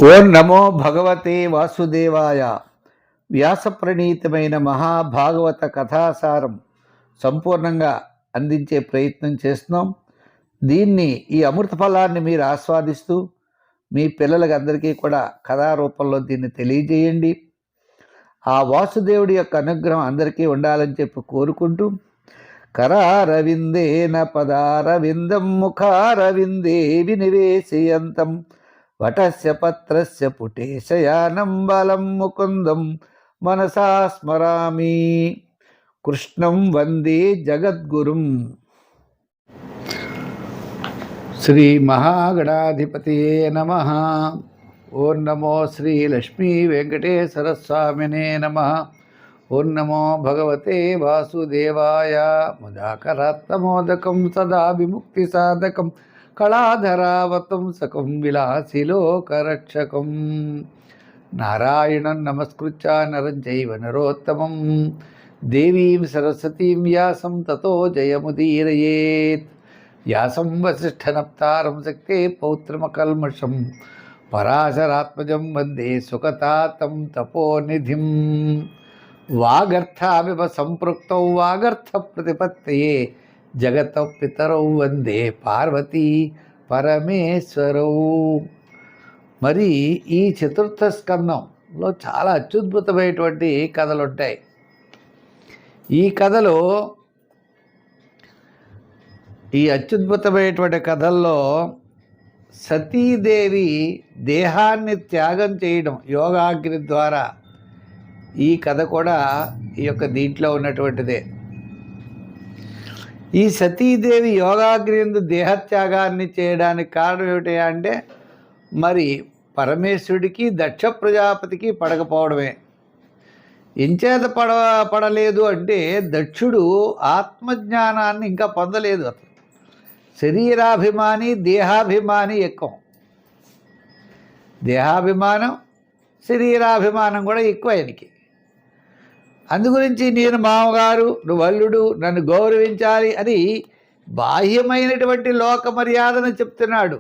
ఓం నమో భగవతే వాసుదేవాయ. వ్యాసప్రణీతమైన మహాభాగవత కథాసారం సంపూర్ణంగా అందించే ప్రయత్నం చేస్తున్నాం. ఈ అమృత ఫలాన్ని మీరు ఆస్వాదిస్తూ మీ పిల్లలకి అందరికీ కూడా కథారూపంలో దీన్ని తెలియజేయండి. ఆ వాసుదేవుడి యొక్క అనుగ్రహం అందరికీ ఉండాలని చెప్పి కోరుకుంటూ, కరారవిందేన పదారవిందం ముఖారవిందే వినివేశయంతం వటస్య పత్రస్య పుటేశయానం బలం ముకుందం మనసా స్మరామి. కృష్ణం వందే జగద్గురుం. శ్రీ మహాగణాధిపతియే నమః. ఓం నమో శ్రీ లక్ష్మీ వెంకటేశ్వర స్వామినే నమః. ఓం నమో భగవతే వాసుదేవాయ. ముదాకరాత్మోదకం సదా విముక్తి సాధకం కళాధరావతం సకం విలాసిలోకరక్షకం. నారాయణం నమస్కృత్య నరం చైవ నరోత్తమం దేవీం సరస్వతీం వ్యాసం తతో జయముదీరయేత్. వ్యాసం వసిష్ఠనప్తారం శక్తే పౌత్రమకల్మషం పరాశరాత్మజం వందే సుఖతాతం తపోనిధిం. వాగర్థావివ సంపృక్తౌ వాగర్థ ప్రతిపత్తయే జగత పితరౌ వందే పార్వతీ పరమేశ్వరౌ. మరి ఈ చతుర్థ స్కందంలో చాలా అత్యద్భుతమైనటువంటి కథలు ఉంటాయి. ఈ కథలో అత్యద్భుతమైనటువంటి కథల్లో సతీదేవి దేహాన్ని త్యాగం చేయడం యోగాగ్ని ద్వారా, ఈ కథ కూడా ఈ యొక్క దీంట్లో ఉన్నటువంటిదే. ఈ సతీదేవి యోగాగ్నియందు దేహత్యాగాన్ని చేయడానికి కారణం ఏమిటి అంటే, మరి పరమేశ్వరుడికి దక్ష ప్రజాపతికి పడకపోవడమే. ఎంచేత పడలేదు అంటే, దక్షుడు ఆత్మజ్ఞానాన్ని ఇంకా పొందలేదు. అతను శరీరాభిమాని, దేహాభిమాని ఎక్కువ. దేహాభిమానం, శరీరాభిమానం కూడా ఎక్కువ ఆయనకి. అందుగురించి నేను మామగారు, నువ్వు అల్లుడు, నన్ను గౌరవించాలి అని బాహ్యమైనటువంటి లోక మర్యాదను చెప్తున్నాడు.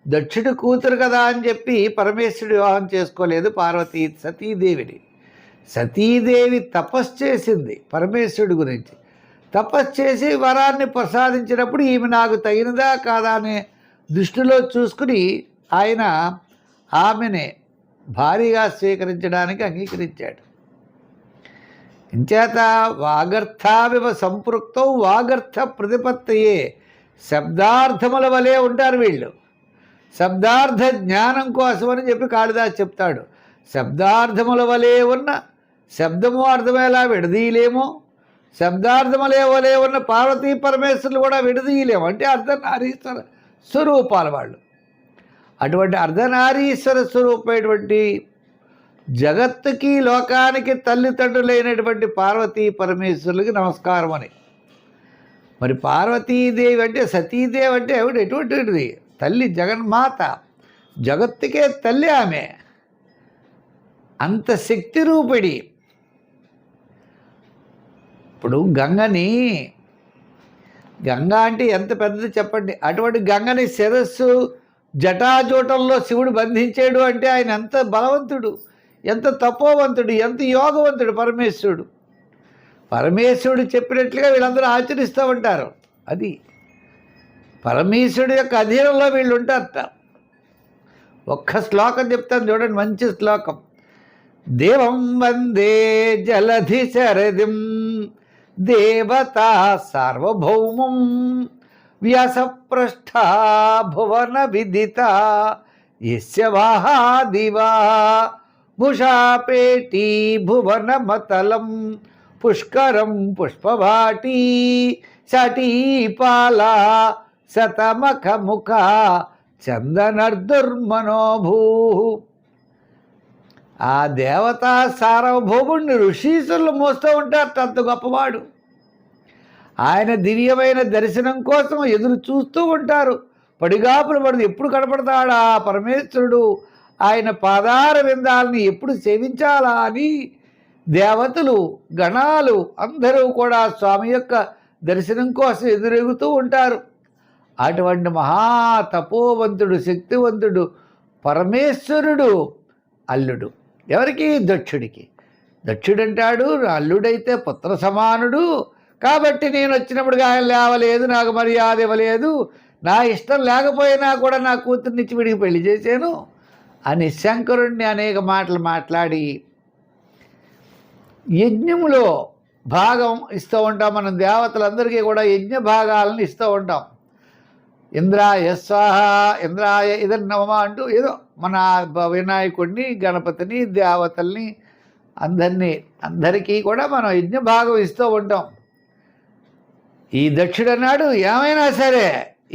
దక్షుడు కూతురు కదా అని చెప్పి పరమేశ్వరుడు వివాహం చేసుకోలేదు సతీదేవిని. సతీదేవి తపస్సు చేసింది పరమేశ్వరుడి గురించి. తపస్సు చేసి వరాన్ని ప్రసాదించినప్పుడు ఈమె నాకు తగినదా కాదా అనే దృష్టిలో చూసుకుని ఆయన ఆమెనే భారీగా స్వీకరించడానికి అంగీకరించాడు. ఇంచేత వాగర్థావివ సంపృక్తౌ వాగర్థ ప్రతిపత్తయే. శబ్దార్థముల వలె ఉంటారు వీళ్ళు. శబ్దార్థ జ్ఞానం కోసం అని చెప్పి కాళిదాసు చెప్తాడు. శబ్దార్థముల వలె ఉన్న శబ్దము అర్థమేలా విడదీయలేమో, శబ్దార్థములే వలె ఉన్న పార్వతీ పరమేశ్వరులు కూడా విడదీయలేము. అంటే అర్ధనారీశ్వర స్వరూపాలు వాళ్ళు. అటువంటి అర్ధనారీశ్వర స్వరూపమైనటువంటి జగత్తుకి లోకానికి తల్లిదండ్రులైనటువంటి పార్వతీ పరమేశ్వరులకి నమస్కారం అని. మరి పార్వతీదేవి అంటే, సతీదేవి అంటే ఆవిడ ఎటువంటిది? తల్లి, జగన్మాత, జగత్తుకే తల్లి ఆమె. అంత శక్తి రూపిడి. ఇప్పుడు గంగా అంటే ఎంత పెద్దది చెప్పండి. అటువంటి గంగని శిరస్సు జటాజూటంలో శివుడు బంధించాడు అంటే ఆయన ఎంత బలవంతుడు, ఎంత తపోవంతుడు, ఎంత యోగవంతుడు పరమేశ్వరుడు. పరమేశ్వరుడు చెప్పినట్లుగా వీళ్ళందరూ ఆచరిస్తూ ఉంటారు. అది పరమేశ్వరుడు యొక్క అధీనంలో వీళ్ళు ఉంటారట. ఒక్క శ్లోకం చెప్తాను చూడండి, మంచి శ్లోకం. దేవం వందే జలధి శరదిం దేవతా సార్వభౌమం వ్యాసప్రస్థా భువన విదిత యస్య వాహాదివా భుషాపేటీ భువనమతలం పుష్కరం పుష్పవాటీ శటీపాలా శతమఖముఖ చందనర్దుర్మనోభూ. ఆ దేవతా సార్వభౌముడిని ఋషీసులు మోస్తూ ఉంటారు. అంత గొప్పవాడు. ఆయన దివ్యమైన దర్శనం కోసం ఎదురు చూస్తూ ఉంటారు. పడిగాపులు పడదు. ఎప్పుడు కనపడతాడా పరమేశ్వరుడు, ఆయన పాదార విందాలని ఎప్పుడు సేవించాలా అని దేవతలు, గణాలు అందరూ కూడా స్వామి యొక్క దర్శనం కోసం ఎదురెగుతూ ఉంటారు. అటువంటి మహా తపోవంతుడు, శక్తివంతుడు పరమేశ్వరుడు అల్లుడు. ఎవరికి? దక్షుడికి. దక్షుడంటాడు అల్లుడైతే పుత్ర సమానుడు, కాబట్టి నేను వచ్చినప్పుడు ఆయన లేవలేదు, నాకు మర్యాద ఇవ్వలేదు, నా ఇష్టం లేకపోయినా కూడా నా కూతుర్నిచ్చి వీడికి పెళ్లి చేశాను అని శంకరుణ్ణి అనేక మాటలు మాట్లాడి యజ్ఞములో భాగం ఇస్తూ ఉంటాం. మనం దేవతలందరికీ కూడా యజ్ఞ భాగాలను ఇస్తూ ఉంటాం. ఇంద్రాయ స్వాహ, ఇంద్రాయ ఇదన్నమ అంటూ ఏదో మన వినాయకుడిని, గణపతిని, దేవతల్ని అందరికీ కూడా మనం యజ్ఞ భాగం ఇస్తూ ఉంటాం. ఈ దక్షుడు అన్నాడు ఏమైనా సరే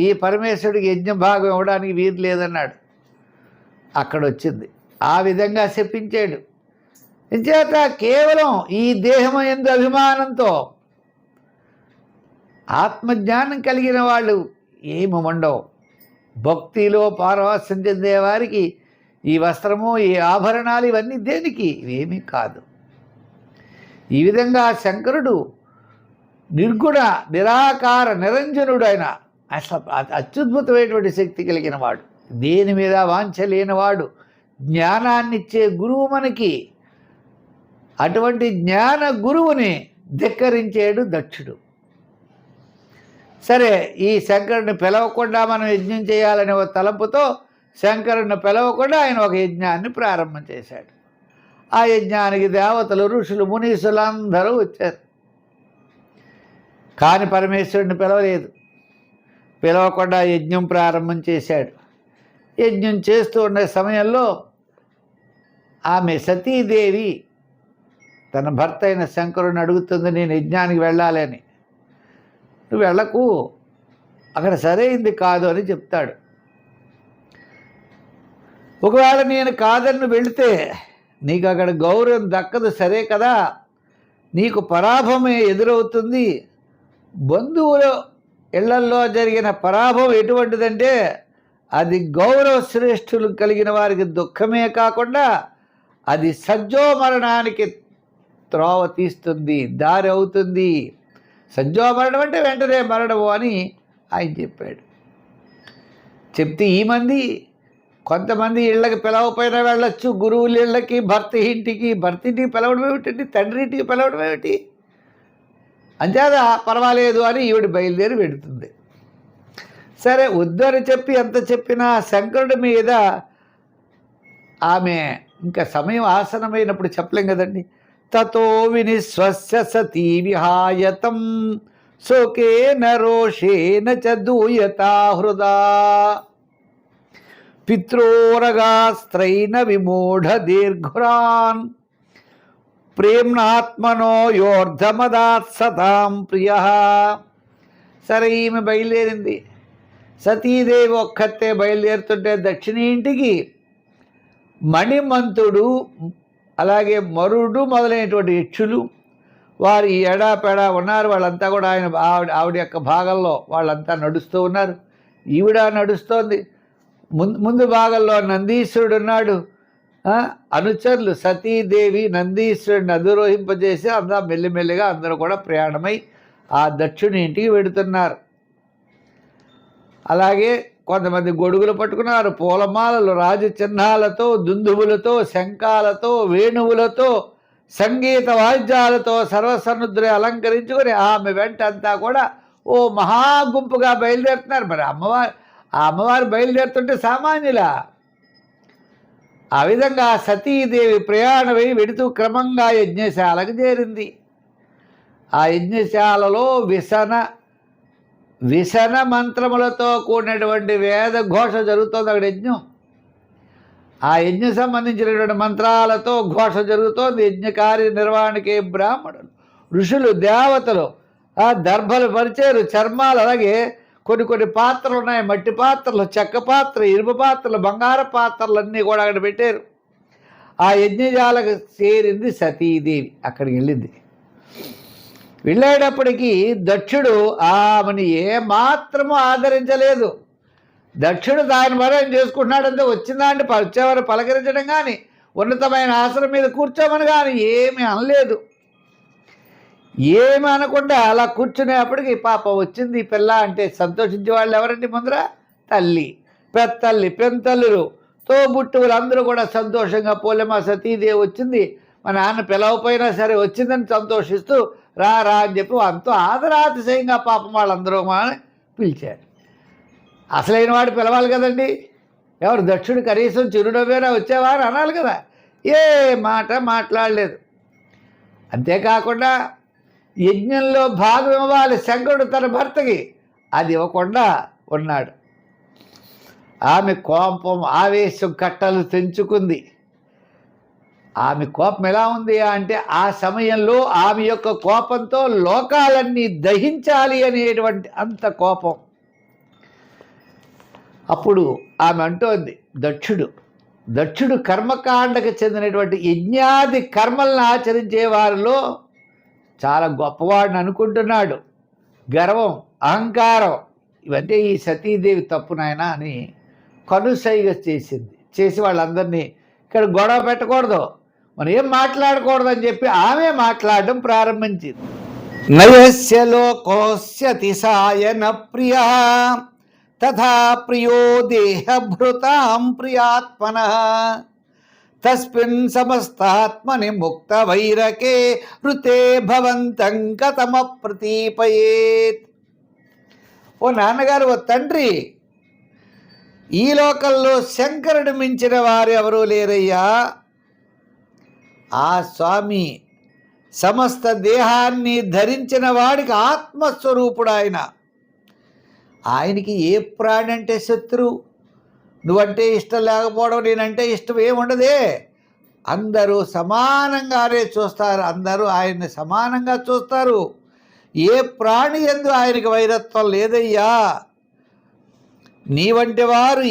ఈ పరమేశ్వరుడికి యజ్ఞ భాగం ఇవ్వడానికి వీలు లేదన్నాడు. అక్కడ వచ్చింది. ఆ విధంగా శపించాడు. ఇంచేత కేవలం ఈ దేహము యందు అభిమానంతో ఆత్మజ్ఞానం కలిగిన వాళ్ళు ఏమి ఉండవు. భక్తిలో పారవస్యం చెందేవారికి ఈ వస్త్రము, ఈ ఆభరణాలు ఇవన్నీ దేనికి? ఇవేమీ కాదు. ఈ విధంగా శంకరుడు నిర్గుణ, నిరాకార, నిరంజనుడు. ఆయన అసలు అత్యద్భుతమైనటువంటి శక్తి కలిగిన వాడు, దేని మీద వాంఛ లేనివాడు, జ్ఞానాన్నిచ్చే గురువు మనకి. అటువంటి జ్ఞాన గురువుని ధిక్కరించాడు దక్షుడు. సరే, ఈ శంకరుని పిలవకుండా మనం యజ్ఞం చేయాలనే ఒక తలంపుతో శంకరుని పిలవకుండా ఆయన ఒక యజ్ఞాన్ని ప్రారంభం చేశాడు. ఆ యజ్ఞానికి దేవతలు, ఋషులు, మునీసులు అందరూ వచ్చారు. కానీ పరమేశ్వరుడిని పిలవలేదు. పిలవకుండా యజ్ఞం ప్రారంభం చేశాడు. యజ్ఞం చేస్తూ ఉండే సమయంలో ఆమె సతీదేవి తన భర్త అయిన శంకరుని అడుగుతుంది, నేను యజ్ఞానికి వెళ్ళాలని. నువ్వు వెళ్ళకు, అక్కడ సరైంది కాదు అని చెప్తాడు. ఒకవేళ నేను కాదని వెళితే నీకు అక్కడ గౌరవం దక్కదు, సరే కదా, నీకు పరాభవమే ఎదురవుతుంది. బంధువుల ఇళ్లల్లో జరిగిన పరాభవం ఎటువంటిదంటే అది గౌరవ శ్రేష్ఠులు కలిగిన వారికి దుఃఖమే కాకుండా అది సజ్జోమరణానికి త్రోవ తీస్తుంది, దారి అవుతుంది. సజ్జోమరణం అంటే వెంటనే మరణము అని ఆయన చెప్పాడు. చెప్తే ఈ మంది కొంతమంది ఇళ్ళకి పిలవపోయినా వెళ్ళొచ్చు, గురువుల ఇళ్ళకి, భర్త ఇంటికి పిలవడం ఏమిటండి, తండ్రి ఇంటికి పిలవడం ఏమిటి, అంచేత పర్వాలేదు అని ఈవిడ బయలుదేరి వెడుతుంది. సరే, వద్దని చెప్పి ఎంత చెప్పినా శంకరుడి మీద ఆమె ఇంకా సమయం ఆసనమైనప్పుడు చెప్పలేం కదండి. తతో వినిస్వస్య సతీ విహాయతం శోకేన రోషేన చ దూయతా హృదా పిత్రోరగాస్త్రైన విమూఢ దీర్ఘురాన్ ప్రేమ్నాత్మనో యోర్ధమదాత్ సతాం ప్రియ. సరే, ఈమె బయలుదేరింది. సతీదేవి ఒక్కతే బయలుదేరుతుంటే దక్షిణి ఇంటికి మణిమంతుడు, అలాగే మరుడు మొదలైనటువంటి యక్షులు వారు ఈ ఎడాపెడా ఉన్నారు. వాళ్ళంతా కూడా ఆవిడ యొక్క భాగంలో వాళ్ళంతా నడుస్తూ ఉన్నారు. ఈవిడ నడుస్తోంది. ముందు భాగంలో నందీశ్వరుడు ఉన్నాడు. అనుచరులు సతీదేవి నందీశ్వరుడిని అధిరోహింపజేసి అందరూ మెల్లిమెల్లిగా అందరూ కూడా ప్రయాణమై ఆ దక్షిణ ఇంటికి వెడుతున్నారు. అలాగే కొంతమంది గొడుగులు పట్టుకున్నారు, పూలమాలలు, రాజు చిహ్నాలతో, దుందుబులతో, శంఖాలతో, వేణువులతో, సంగీత వాయిద్యాలతో సర్వసన్నుద్ర అలంకరించుకొని ఆమె వెంట అంతా కూడా ఓ మహాగుంపుగా బయలుదేరుతున్నారు. మరి అమ్మవారు బయలుదేరుతుంటే సామాన్యులా? ఆ విధంగా సతీదేవి ప్రయాణమై వెడుతూ క్రమంగా యజ్ఞశాలకు చేరింది. ఆ యజ్ఞశాలలో విసన మంత్రములతో కూడినటువంటి వేద ఘోష జరుగుతోంది. అక్కడ యజ్ఞం, ఆ యజ్ఞం సంబంధించినటువంటి మంత్రాలతో ఘోష జరుగుతోంది. యజ్ఞకార్య నిర్వహణకి బ్రాహ్మణులు, ఋషులు, దేవతలు దర్భలు పరిచారు, చర్మాలు, అలాగే కొన్ని పాత్రలు ఉన్నాయి, మట్టి పాత్రలు, చెక్క పాత్ర, ఇనుప పాత్రలు, బంగార పాత్రలు అన్నీ కూడా అక్కడ పెట్టారు. ఆ యజ్ఞశాలకు చేరింది సతీదేవి. అక్కడికి వెళ్ళేటప్పటికీ దక్షుడు ఆమెను ఏమాత్రము ఆదరించలేదు. దక్షుడు దాని మరేం చేసుకుంటున్నాడంటే వచ్చిందంటే వచ్చేవారు పలకరించడం కానీ, ఉన్నతమైన ఆసనం మీద కూర్చోమని కానీ ఏమీ అనలేదు. ఏమి అనకుండా అలా కూర్చునేప్పటికి పాప వచ్చింది ఈ పిల్ల అంటే సంతోషించే వాళ్ళు ఎవరండి? ముందర తల్లి, పెద్దల్లి, పెంతల్లులు, తోబుట్టువులందరూ కూడా సంతోషంగా పోలే మా సతీదేవి వచ్చింది, మా నాన్న పిలవపోయినా సరే వచ్చిందని సంతోషిస్తూ రా రా అని చెప్పి అంతో ఆదరాతిశయంగా పాపం వాళ్ళందరూ పిలిచారు. అసలైన వాడు పిలవాలి కదండి. ఎవరు దక్షుడు కనీసం చిరునవ్వేనా వచ్చేవా అని అనాలి కదా. ఏ మాట మాట్లాడలేదు. అంతేకాకుండా యజ్ఞంలో భాగం ఇవ్వాలి శంకరుడు తన భర్తకి, అది ఇవ్వకుండా ఉన్నాడు. ఆమె కోపం ఆవేశం కట్టలు తెంచుకుంది. ఆమె కోపం ఎలా ఉంది అంటే ఆ సమయంలో ఆమె యొక్క కోపంతో లోకాలన్నీ దహించాలి అనేటువంటి అంత కోపం. అప్పుడు ఆమె అంటోంది, దక్షుడు కర్మకాండకు చెందినటువంటి యజ్ఞాది కర్మలను ఆచరించే వారిలో చాలా గొప్పవాడిని అనుకుంటున్నాడు. గర్వం, అహంకారం ఇవన్నీ ఈ సతీదేవి తప్పు నాయన అని కనుసైగ చేసి వాళ్ళందరినీ ఇక్కడ గొడవ పెట్టకూడదు, మనం ఏం మాట్లాడకూడదని చెప్పి ఆమె మాట్లాడడం ప్రారంభించింది. నయస్య లోకోస్య సాయన ప్రియ తథా ప్రియో దేహభృతాం ప్రియాత్మనః తస్మిన్ సమస్తాత్మని ముక్త వైరకే ఋతే భవంతం కథమ ప్రతీపయేత్. ఓ నాన్నగారు, ఓ తండ్రి, ఈ లోకంలో శంకరుడు మించిన వారు ఎవరూ లేరయ్యా. ఆ స్వామి సమస్త దేహాన్ని ధరించిన వాడికి ఆత్మస్వరూపుడు ఆయన. ఆయనకి ఏ ప్రాణి అంటే శత్రువు, నువ్వంటే ఇష్టం లేకపోవడం, నేనంటే ఇష్టం ఏముండదే. అందరూ సమానంగానే చూస్తారు, అందరూ ఆయన్ని సమానంగా చూస్తారు. ఏ ప్రాణి యందు ఆయనకి వైరత్వం లేదయ్యా. నీ వంటి వారు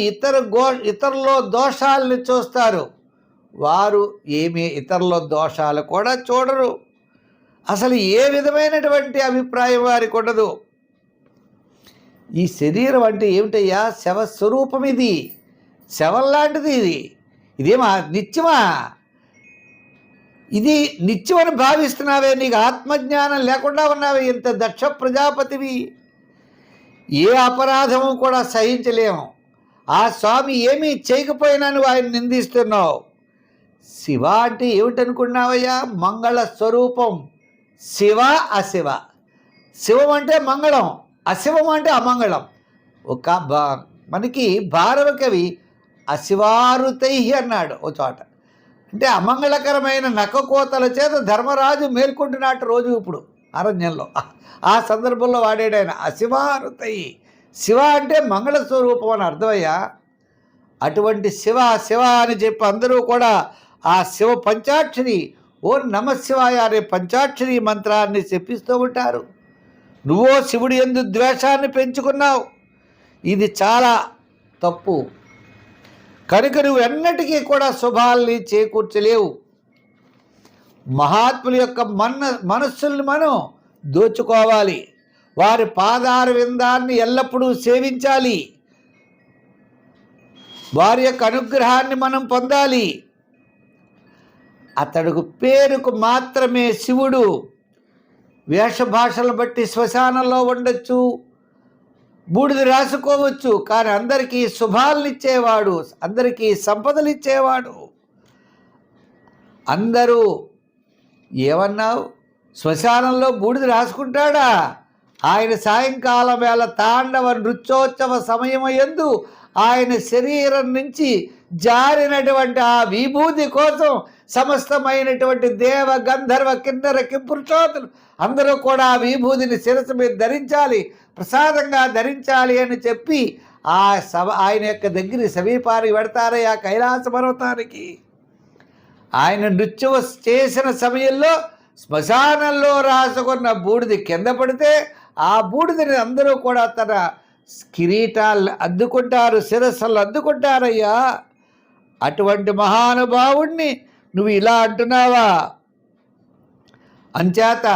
ఇతరులో దోషాలని చూస్తారు, వారు ఏమీ ఇతరుల దోషాలు కూడా చూడరు. అసలు ఏ విధమైనటువంటి అభిప్రాయం వారికి ఉండదు. ఈ శరీరం అంటే ఏమిటయ్యా? శవస్వరూపం, ఇది శవం లాంటిది. ఇదేమా నిత్యమా? ఇది నిత్యమని భావిస్తున్నావే? నీకు ఆత్మజ్ఞానం లేకుండా ఉన్నావే. ఇంత దక్ష ప్రజాపతివి, ఏ అపరాధము కూడా సహించలేము. ఆ స్వామి ఏమీ చేయకపోయినా నువ్వు ఆయన నిందిస్తున్నావు. శివ అంటే ఏమిటనుకున్నావయ్యా? మంగళ స్వరూపం. శివ అశివ. శివం అంటే మంగళం, అశివం అంటే అమంగళం. మనకి భారవ కవి అశివారుతై అన్నాడు ఓ చోట. అంటే అమంగళకరమైన నక్కకోతల చేత ధర్మరాజు మేల్కొంటున్నట్టు రోజు ఇప్పుడు అరణ్యంలో. ఆ సందర్భంలో వాడాడు ఆయన అశివారుతై. శివ అంటే మంగళస్వరూపం అని అర్థమయ్యా. అటువంటి శివ శివ అని చెప్పి అందరూ కూడా ఆ శివ పంచాక్షరి, ఓ నమశివాయ అనే పంచాక్షరి మంత్రాన్ని చెప్పిస్తూ ఉంటారు. నువ్వో శివుడి యందు ద్వేషాన్ని పెంచుకున్నావు. ఇది చాలా తప్పు. కనుక నువ్వు ఎన్నటికీ కూడా శుభాల్ని చేకూర్చలేవు. మహాత్ముల యొక్క మనస్సుల్ని మనం దోచుకోవాలి. వారి పాదార విందాన్ని ఎల్లప్పుడూ సేవించాలి. వారి యొక్క అనుగ్రహాన్ని మనం పొందాలి. అతడుకు పేరుకు మాత్రమే శివుడు. వేషభాషలు బట్టి శ్మశానంలో ఉండొచ్చు, బూడిద రాసుకోవచ్చు, కానీ అందరికీ శుభాలనిచ్చేవాడు, అందరికీ సంపదలు ఇచ్చేవాడు. అందరూ ఏమన్నావు? శ్మశానంలో బూడిద రాసుకుంటాడా? ఆయన సాయంకాలం వేళ తాండవ నృత్యోత్సవ సమయమయందు ఆయన శరీరం నుంచి జారినటువంటి ఆ విభూతి కోసం సమస్తమైనటువంటి దేవ గంధర్వ కిన్నర కింపురుషోతులు అందరూ కూడా ఆ విభూతిని శిరస్సు మీద ధరించాలి, ప్రసాదంగా ధరించాలి అని చెప్పి ఆయన యొక్క దగ్గర సమీపానికి పెడతారయ్యా కైలాస పర్వతానికి. ఆయన నృత్యం చేసిన సమయంలో శ్మశానంలో రాసుకున్న బూడిది కింద పడితే ఆ బూడిదని అందరూ కూడా తన కిరీటాలు అద్దుకుంటారు, శిరస్సులు అద్దుకుంటారయ్యా. అటువంటి మహానుభావుణ్ణి నువ్వు ఇలా అంటున్నావా? అంచేత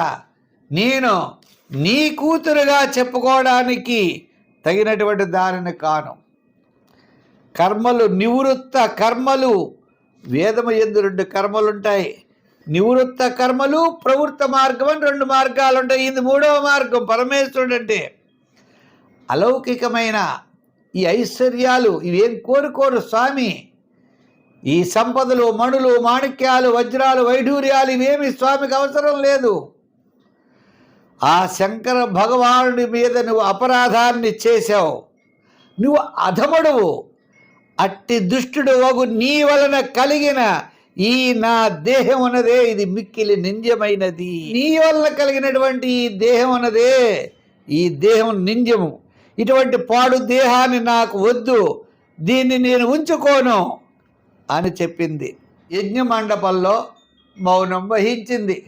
నేను నీ కూతురుగా చెప్పుకోవడానికి తగినటువంటి దానిని కాను. కర్మలు, నివృత్త కర్మలు, వేదము యందు 2 కర్మలు ఉంటాయి. నివృత్త కర్మలు, ప్రవృత్త మార్గం అని 2 మార్గాలు ఉంటాయి. ఇది 3వ మార్గం. పరమేశ్వరుడు అంటే అలౌకికమైన ఈ ఐశ్వర్యాలు ఇవేం కోరుకోరు స్వామి. ఈ సంపదలు, మణులు, మాణిక్యాలు, వజ్రాలు, వైఢూర్యాలు ఇవేమి స్వామికి అవసరం లేదు. ఆ శంకర భగవానుడి మీద నువ్వు అపరాధాన్ని చేశావు, నువ్వు అధముడువు. అట్టి దుష్టుడు వగు నీ వలన కలిగిన ఈ నా దేహం ఉన్నదే ఇది మిక్కిలి నింద్యమైనది. నీ వలన కలిగినటువంటి ఈ దేహం ఉన్నదే, ఈ దేహం నింద్యము. ఇటువంటి పాడు దేహాన్ని నాకు వద్దు, దీన్ని నేను ఉంచుకోను అని చెప్పింది. యజ్ఞ మండపంలో మౌనం వహించింది.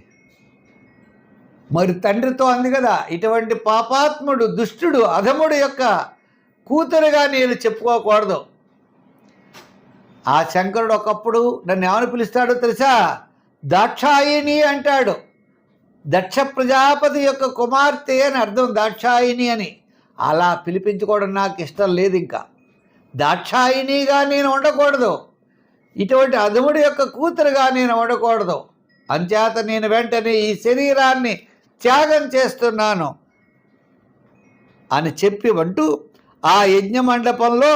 మరి తండ్రితో అంది కదా, ఇటువంటి పాపాత్ముడు, దుష్టుడు, అధముడు యొక్క కూతురుగా నేను చెప్పుకోకూడదు. ఆ శంకరుడు ఒకప్పుడు నన్ను ఏమని పిలుస్తాడో తెలుసా? దాక్షాయిని అంటాడు. దక్ష ప్రజాపతి యొక్క కుమార్తె అని అర్థం దాక్షాయిని అని. అలా పిలిపించుకోవడం నాకు ఇష్టం లేదు. ఇంకా దాక్షాయినిగా నేను ఉండకూడదు, ఇటువంటి అధముడి యొక్క కూతురుగా నేను ఉండకూడదు. అంచేత నేను వెంటనే ఈ శరీరాన్ని త్యాగం చేస్తున్నాను అని చెప్పి అంటూ ఆ యజ్ఞ మండపంలో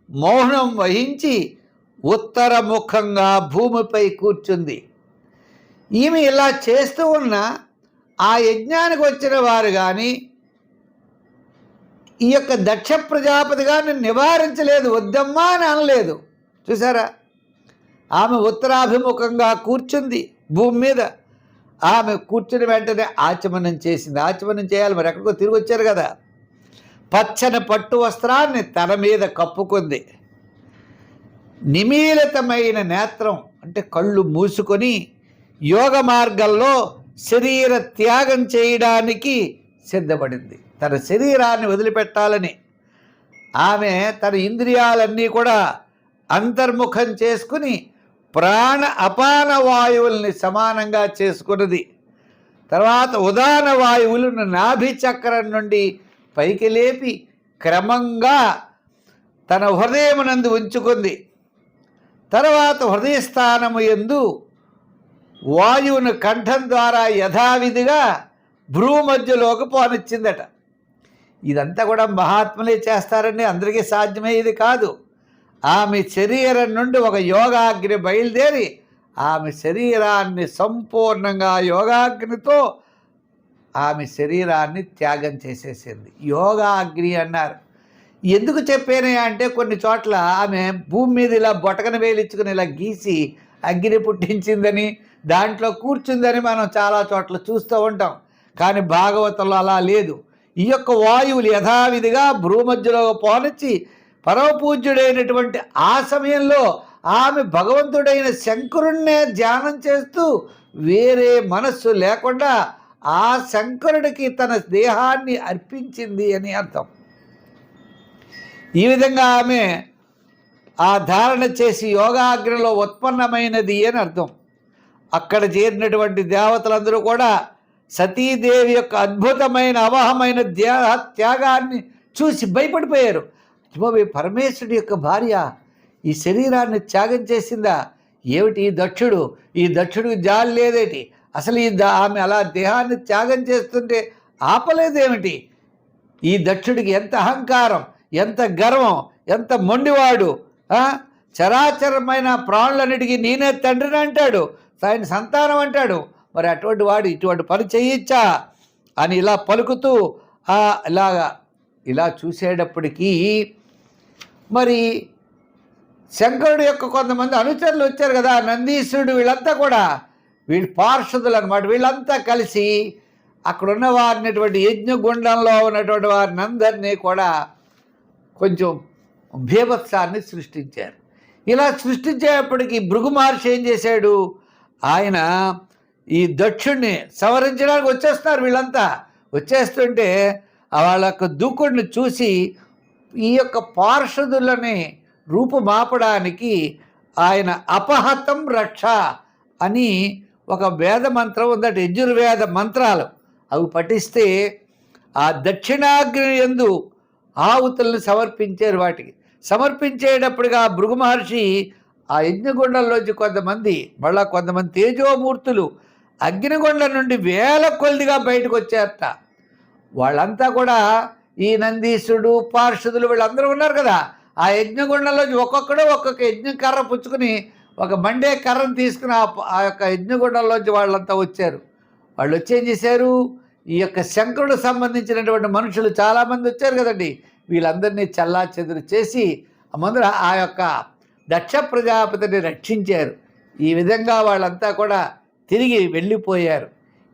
మౌనం వహించి ఉత్తరముఖంగా భూమిపై కూర్చుంది. ఈమె ఇలా చేస్తూ ఉన్న ఆ యజ్ఞానికి వచ్చిన వారు కానీ ఈ యొక్క దక్ష ప్రజాపతి గారిని నివారించలేదు, వద్దమ్మా అని అనలేదు. చూసారా, ఆమె ఉత్తరాభిముఖంగా కూర్చుంది భూమి మీద. ఆమె కూర్చుని వెంటనే ఆచమనం చేసింది. ఆచమనం చేయాలి, మరి ఎక్కడికో తిరిగి వచ్చారు కదా. పచ్చని పట్టు వస్త్రాన్ని తన మీద కప్పుకుంది. నిమీలితమైన నేత్రం అంటే కళ్ళు మూసుకొని యోగ మార్గంలో శరీర త్యాగం చేయడానికి సిద్ధపడింది. తన శరీరాన్ని వదిలిపెట్టాలని ఆమె తన ఇంద్రియాలన్నీ కూడా అంతర్ముఖం చేసుకుని ప్రాణ అపాన వాయువుల్ని సమానంగా చేసుకున్నది. తర్వాత ఉదాన వాయువులను నాభి చక్రం నుండి పైకి లేపి క్రమంగా తన హృదయమునందు ఉంచుకుంది. తర్వాత హృదయస్థానము యందు వాయువును కంఠం ద్వారా యథావిధిగా భ్రూమధ్యలోకి పోనిచ్చిందట. ఇదంతా కూడా మహాత్ములే చేస్తారని అందరికీ సాధ్యమయ్యేది కాదు. ఆమె శరీరం నుండి ఒక యోగాగ్ని బయలుదేరి ఆమె శరీరాన్ని సంపూర్ణంగా యోగాగ్నితో ఆమె శరీరాన్ని త్యాగం చేసేసింది. యోగాగ్ని అన్నారు. ఎందుకు చెప్పానే అంటే కొన్ని చోట్ల ఆమె భూమి మీద ఇలా బొటకన వేలించుకుని ఇలా గీసి అగ్ని పుట్టించిందని, దాంట్లో కూర్చుందని మనం చాలా చోట్ల చూస్తూ ఉంటాం. కానీ భాగవతంలో అలా లేదు. ఈ యొక్క వాయువులు యథావిధిగా భూమధ్యలో పోనిచ్చి పరమపూజ్యుడైనటువంటి ఆ సమయంలో ఆమె భగవంతుడైన శంకరుణ్ణే ధ్యానం చేస్తూ వేరే మనస్సు లేకుండా ఆ శంకరుడికి తన దేహాన్ని అర్పించింది అని అర్థం. ఈ విధంగా ఆమె ఆ ధారణ చేసి యోగాగ్నిలో ఉత్పన్నమైనది అని అర్థం. అక్కడ చేరినటువంటి దేవతలందరూ కూడా సతీదేవి యొక్క అద్భుతమైన అవహమైన త్యాగాన్ని చూసి భయపడిపోయారు. పరమేశ్వరుడి యొక్క భార్య ఈ శరీరాన్ని త్యాగం చేసిందా ఏమిటి? ఈ దక్షుడికి జాలి లేదేటి? అసలు ఆమె అలా దేహాన్ని త్యాగం చేస్తుంటే ఆపలేదేమిటి? ఈ దక్షుడికి ఎంత అహంకారం, ఎంత గర్వం, ఎంత మొండివాడు! చరాచరమైన ప్రాణులన్నిటికీ నేనే తండ్రిని అంటాడు, ఆయన సంతానం అంటాడు. మరి అటువంటి వాడు ఇటువంటి పని చేయొచ్చా అని ఇలా పలుకుతూ ఇలా చూసేటప్పటికీ మరి శంకరుడు యొక్క కొంతమంది అనుచరులు వచ్చారు కదా, నందీశ్వరుడు, వీళ్ళంతా కూడా వీళ్ళు పార్షదులు అనమాట. వీళ్ళంతా కలిసి అక్కడ ఉన్న వారినటువంటి యజ్ఞగుండంలో ఉన్నటువంటి వారిని అందరినీ కూడా కొంచెం భీభత్సాన్ని సృష్టించారు. ఇలా సృష్టించేటప్పటికి భృగు మహర్షి ఏం చేశాడు? ఆయన ఈ దక్షుణ్ణి సంహరించడానికి వచ్చేస్తున్నారు. వీళ్ళంతా వచ్చేస్తుంటే వాళ్ళ యొక్క దూకుడిని చూసి ఈ యొక్క పార్షదులని రూపుమాపడానికి ఆయన అపహతం రక్ష అని ఒక వేద మంత్రం ఉందట, యజుర్వేద మంత్రాలు. అవి పఠిస్తే ఆ దక్షిణాగ్ని యందు ఆహుతులను సమర్పించారు. వాటికి సమర్పించేటప్పటిగా భృగు మహర్షి ఆ యజ్ఞగుండంలోంచి కొంతమంది తేజోమూర్తులు అగ్నిగుండం నుండి వేల కొద్దిగా బయటకు వచ్చారట. వాళ్ళంతా కూడా ఈ నందీశుడు, పార్షదులు వీళ్ళందరూ ఉన్నారు కదా, ఆ యజ్ఞగుండంలోంచి ఒక్కొక్క యజ్ఞకర్ర పుచ్చుకుని ఒక మండే కర్రను తీసుకుని ఆ యొక్క యజ్ఞగుండంలోంచి వాళ్ళంతా వచ్చారు. వాళ్ళు వచ్చి ఏం చేశారు, ఈ యొక్క శంకరుడు సంబంధించినటువంటి మనుషులు చాలామంది వచ్చారు కదండి, వీళ్ళందరినీ చెల్లాచెదురు చేసి ముందర ఆ యొక్క దక్ష ప్రజాపతిని రక్షించారు. ఈ విధంగా వాళ్ళంతా కూడా తిరిగి వెళ్ళిపోయారు.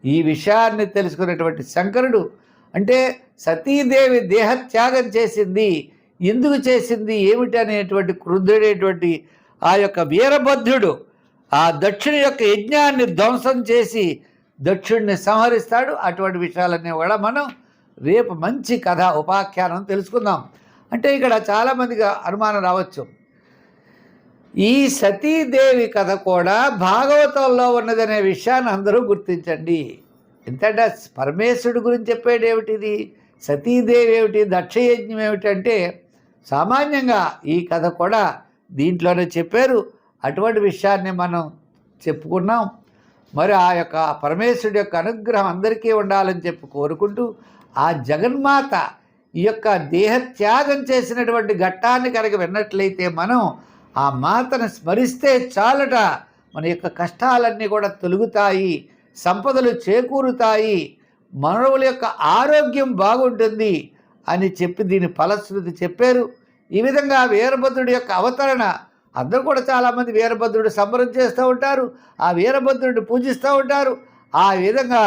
ఈ విషయాన్ని తెలుసుకున్నటువంటి శంకరుడు, అంటే సతీదేవి దేహత్యాగం చేసింది, ఎందుకు చేసింది ఏమిటి అనేటువంటి క్రుద్ధుడైనటువంటి ఆ యొక్క వీరభద్రుడు ఆ దక్షుని యొక్క యజ్ఞాన్ని ధ్వంసం చేసి దక్షుడిని సంహరిస్తాడు. అటువంటి విషయాలన్నీ కూడా మనం రేపు మంచి కథ ఉపాఖ్యానం తెలుసుకుందాం. అంటే ఇక్కడ చాలామందికి అనుమానం రావచ్చు, ఈ సతీదేవి కథ కూడా భాగవతంలో ఉన్నదనే విషయాన్ని అందరూ గుర్తించండి. ఎందుకంటే పరమేశ్వరుడు గురించి చెప్పేది ఏమిటిది, సతీదేవి ఏమిటి, దక్షయజ్ఞం ఏమిటంటే సామాన్యంగా ఈ కథ కూడా దీంట్లోనే చెప్పారు. అటువంటి విషయాన్ని మనం చెప్పుకున్నాం. మరి ఆ యొక్క పరమేశ్వరుడి యొక్క అనుగ్రహం అందరికీ ఉండాలని చెప్పి కోరుకుంటూ, ఆ జగన్మాత ఈ యొక్క దేహత్యాగం చేసినటువంటి ఘట్టాన్ని కనుక విన్నట్లయితే మనం ఆ మాతను స్మరిస్తే చాలట మన యొక్క కష్టాలన్నీ కూడా తొలుగుతాయి, సంపదలు చేకూరుతాయి, మానవుల యొక్క ఆరోగ్యం బాగుంటుంది అని చెప్పి దీని ఫలశ్రుతి చెప్పారు. ఈ విధంగా వీరభద్రుడి యొక్క అవతరణ అందరూ కూడా చాలామంది వీరభద్రుడు సంబరం చేస్తూ ఉంటారు, ఆ వీరభద్రుడిని పూజిస్తూ ఉంటారు. ఆ విధంగా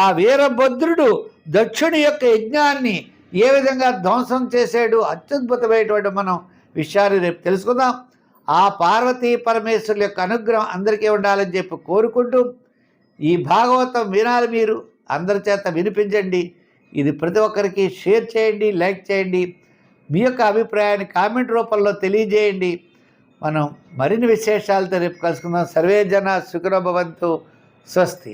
ఆ వీరభద్రుడు దక్షుడి యొక్క యజ్ఞాన్ని ఏ విధంగా ధ్వంసం చేశాడు, అత్యద్భుతమైనటువంటి మనం విషయాన్ని రేపు తెలుసుకుందాం. ఆ పార్వతీ పరమేశ్వరుల యొక్క అనుగ్రహం అందరికీ ఉండాలని చెప్పి కోరుకుంటూ, ఈ భాగవతం వినాలి, మీరు అందరి చేత వినిపించండి. ఇది ప్రతి ఒక్కరికి షేర్ చేయండి, లైక్ చేయండి, మీ యొక్క అభిప్రాయాన్ని కామెంట్ రూపంలో తెలియజేయండి. మనం మరిన్ని విశేషాలతో రేపు కలుసుకుందాం. సర్వే జన సుఖినో భవంతు. స్వస్తి.